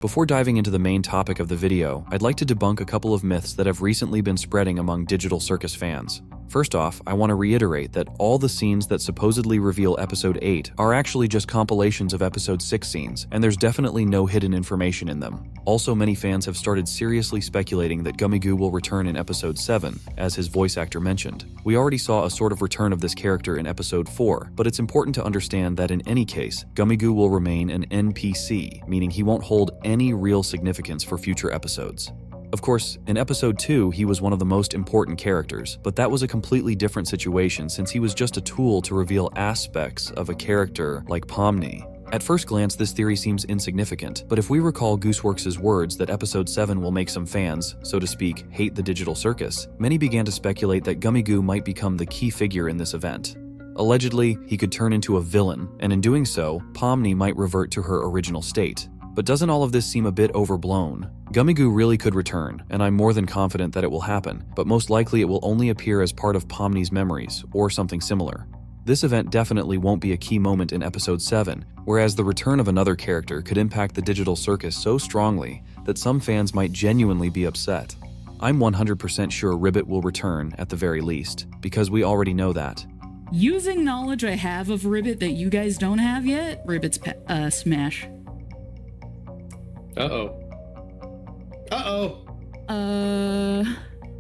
Before diving into the main topic of the video, I'd like to debunk a couple of myths that have recently been spreading among Digital Circus fans. First off, I want to reiterate that all the scenes that supposedly reveal Episode 8 are actually just compilations of Episode 6 scenes, and there's definitely no hidden information in them. Also, many fans have started seriously speculating that Gummy Goo will return in Episode 7, as his voice actor mentioned. We already saw a sort of return of this character in Episode 4, but it's important to understand that in any case, Gummy Goo will remain an NPC, meaning he won't hold any real significance for future episodes. Of course, in Episode 2, he was one of the most important characters, but that was a completely different situation since he was just a tool to reveal aspects of a character like Pomni. At first glance, this theory seems insignificant, but if we recall Gooseworx' words that Episode 7 will make some fans, so to speak, hate the Digital Circus, many began to speculate that Gummy Goo might become the key figure in this event. Allegedly, he could turn into a villain, and in doing so, Pomni might revert to her original state. But doesn't all of this seem a bit overblown? Gummy Goo really could return, and I'm more than confident that it will happen, but most likely it will only appear as part of Pomni's memories, or something similar. This event definitely won't be a key moment in Episode 7, whereas the return of another character could impact the Digital Circus so strongly that some fans might genuinely be upset. I'm 100% sure Ribbit will return at the very least, because we already know that. Using knowledge I have of Ribbit that you guys don't have yet, Ribbit's smash.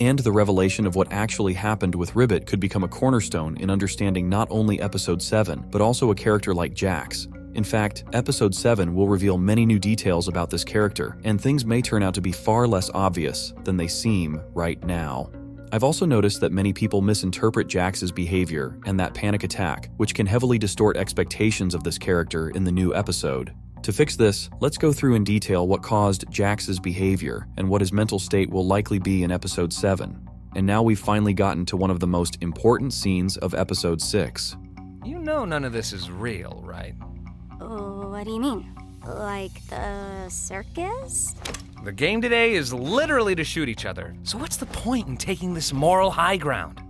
And the revelation of what actually happened with Ribbit could become a cornerstone in understanding not only Episode 7, but also a character like Jax. In fact, Episode 7 will reveal many new details about this character, and things may turn out to be far less obvious than they seem right now. I've also noticed that many people misinterpret Jax's behavior and that panic attack, which can heavily distort expectations of this character in the new episode. To fix this, let's go through in detail what caused Jax's behavior and what his mental state will likely be in Episode 7. And now we've finally gotten to one of the most important scenes of Episode 6. You know none of this is real, right? What do you mean? Like the circus? The game today is literally to shoot each other, so what's the point in taking this moral high ground?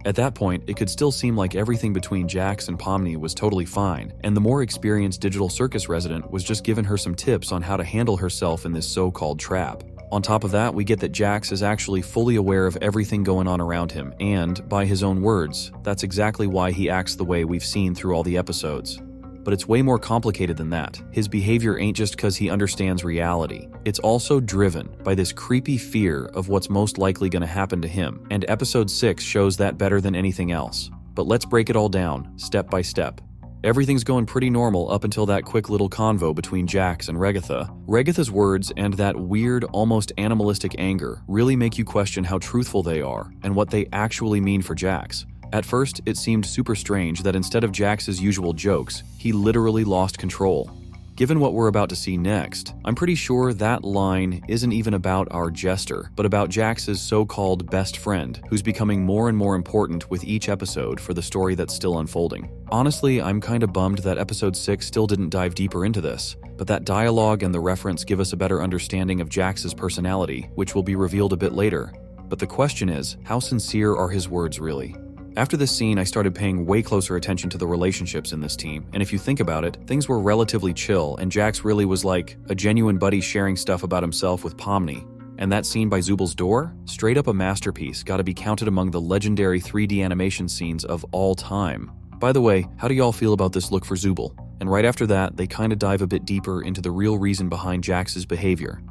At that point, it could still seem like everything between Jax and Pomni was totally fine, and the more experienced Digital Circus resident was just giving her some tips on how to handle herself in this so-called trap. On top of that, we get that Jax is actually fully aware of everything going on around him, and, by his own words, that's exactly why he acts the way we've seen through all the episodes. But it's way more complicated than that. His behavior ain't just because he understands reality. It's also driven by this creepy fear of what's most likely going to happen to him, and Episode 6 shows that better than anything else. But let's break it all down, step by step. Everything's going pretty normal up until that quick little convo between Jax and Regatha. Regatha's words and that weird, almost animalistic anger really make you question how truthful they are and what they actually mean for Jax. At first, it seemed super strange that instead of Jax's usual jokes, he literally lost control. Given what we're about to see next, I'm pretty sure that line isn't even about our jester, but about Jax's so-called best friend, who's becoming more and more important with each episode for the story that's still unfolding. Honestly, I'm kinda bummed that Episode 6 still didn't dive deeper into this, but that dialogue and the reference give us a better understanding of Jax's personality, which will be revealed a bit later. But the question is, how sincere are his words really? After this scene, I started paying way closer attention to the relationships in this team, and if you think about it, things were relatively chill, and Jax really was like a genuine buddy sharing stuff about himself with Pomni. And that scene by Zubal's door? Straight up a masterpiece, gotta be counted among the legendary 3D animation scenes of all time. By the way, how do y'all feel about this look for Zubal? And right after that, they kinda dive a bit deeper into the real reason behind Jax's behavior.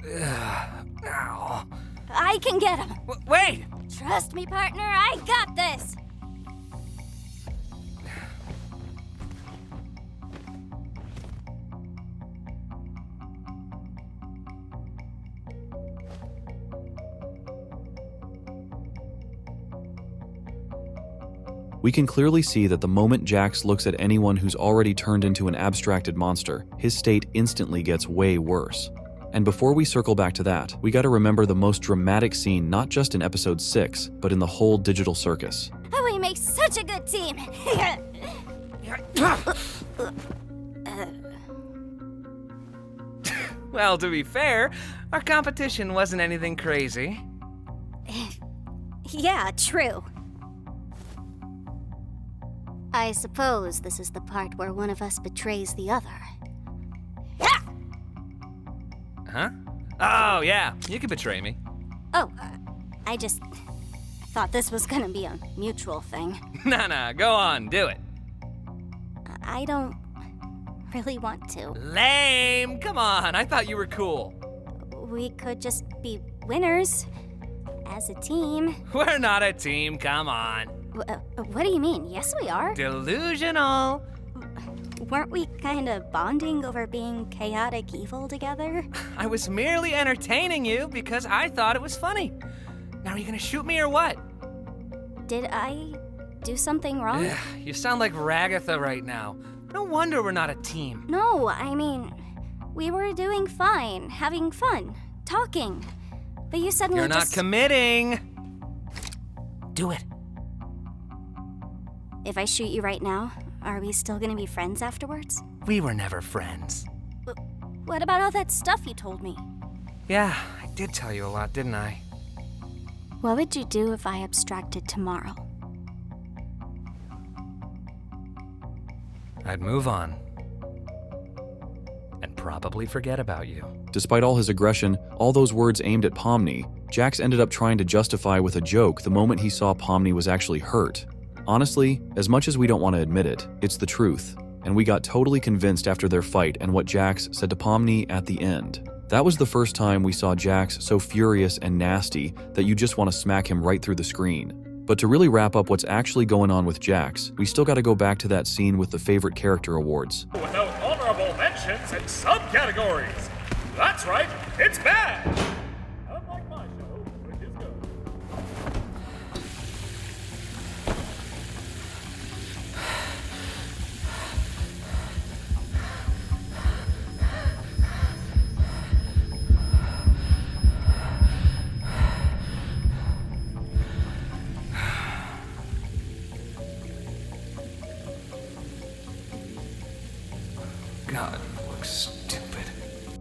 Ow. I can get him. Wait! Trust me, partner, I got this. We can clearly see that the moment Jax looks at anyone who's already turned into an abstracted monster, his state instantly gets way worse. And before we circle back to that, we gotta remember the most dramatic scene not just in Episode 6, but in the whole Digital Circus. We make such a good team. Well, to be fair, our competition wasn't anything crazy. Yeah, true. I suppose this is the part where one of us betrays the other. Huh? Oh, yeah, you can betray me. Oh, I just thought this was gonna be a mutual thing. Nah, go on, do it. I don't really want to. Lame! Come on, I thought you were cool. We could just be winners as a team. We're not a team, come on. What do you mean? Yes, we are. Delusional. Weren't we kind of bonding over being chaotic evil together? I was merely entertaining you because I thought it was funny. Now are you gonna shoot me or what? Did I do something wrong? Ugh, you sound like Ragatha right now. No wonder we're not a team. No, I mean, we were doing fine, having fun, talking. But you suddenly You're not just... committing. Do it. If I shoot you right now, are we still gonna be friends afterwards? We were never friends. What about all that stuff you told me? Yeah, I did tell you a lot, didn't I? What would you do if I abstracted tomorrow? I'd move on. And probably forget about you. Despite all his aggression, all those words aimed at Pomni, Jax ended up trying to justify with a joke the moment he saw Pomni was actually hurt. Honestly, as much as we don't want to admit it, it's the truth. And we got totally convinced after their fight and what Jax said to Pomni at the end. That was the first time we saw Jax so furious and nasty that you just want to smack him right through the screen. But to really wrap up what's actually going on with Jax, we still got to go back to that scene with the favorite character awards. Without honorable mentions and subcategories. That's right, it's bad. Unlike my show, which is good. God, you look stupid.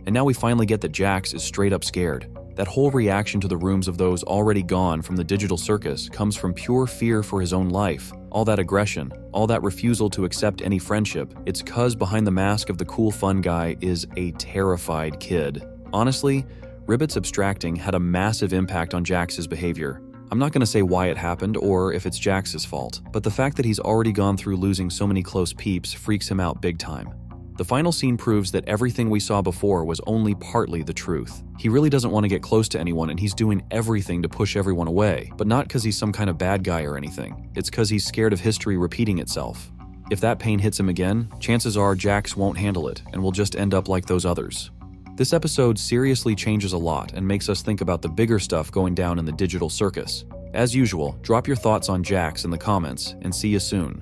And now we finally get that Jax is straight up scared. That whole reaction to the rooms of those already gone from the digital circus comes from pure fear for his own life. All that aggression, all that refusal to accept any friendship, it's 'cause behind the mask of the cool fun guy is a terrified kid. Honestly, Ribbit's abstracting had a massive impact on Jax's behavior. I'm not going to say why it happened or if it's Jax's fault, but the fact that he's already gone through losing so many close peeps freaks him out big time. The final scene proves that everything we saw before was only partly the truth. He really doesn't want to get close to anyone and he's doing everything to push everyone away, but not because he's some kind of bad guy or anything. It's because he's scared of history repeating itself. If that pain hits him again, chances are Jax won't handle it and will just end up like those others. This episode seriously changes a lot and makes us think about the bigger stuff going down in the digital circus. As usual, drop your thoughts on Jax in the comments and see you soon.